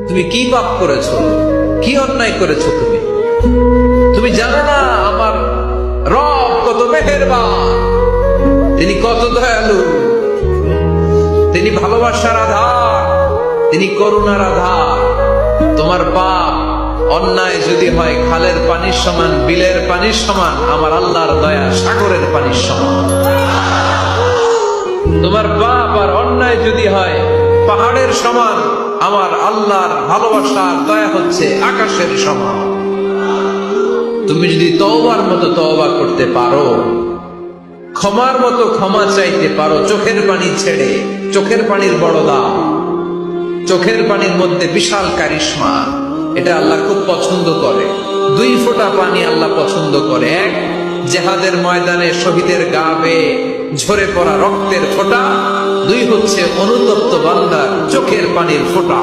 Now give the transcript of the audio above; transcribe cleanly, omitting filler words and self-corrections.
তুমি কি পাপ করেছো, কি অন্যায় করেছো? তুমি জানো না আমার রব কত মেহেরবান, তিনি কত দয়ালু, তিনি ভালোবাসার আধার, তিনি করুণার আধার। তোমার পাপ অন্যায় যদি হয় খালের পানির সমান, বিলের পানির সমান, আমার আল্লাহর দয়া সাগরের পানির সমান। তোমার পাপ আর অন্যায় যদি হয় পাহাড়ের সমান, আমার আল্লাহর ভালোবাসার দয়া হচ্ছে আকাশের সমান। তুমি যদি তওবার মতো তওবা করতে পারো, ক্ষমার মতো ক্ষমা চাইতে পারো, চোখের পানি ছেড়ে, চোখের পানির বড় দাম, চোখের পানির মধ্যে বিশাল কারিশমা, এটা আল্লাহ খুব পছন্দ করে। 2 ফোঁটা পানি আল্লাহ পছন্দ করে। এক, জিহাদের ময়দানে শহীদের গা বেয়ে ঝরে পড়া রক্তের ফোঁটা। 2 হচ্ছে অনুতপ্ত বান্দার চোখের পানির ফোঁটা।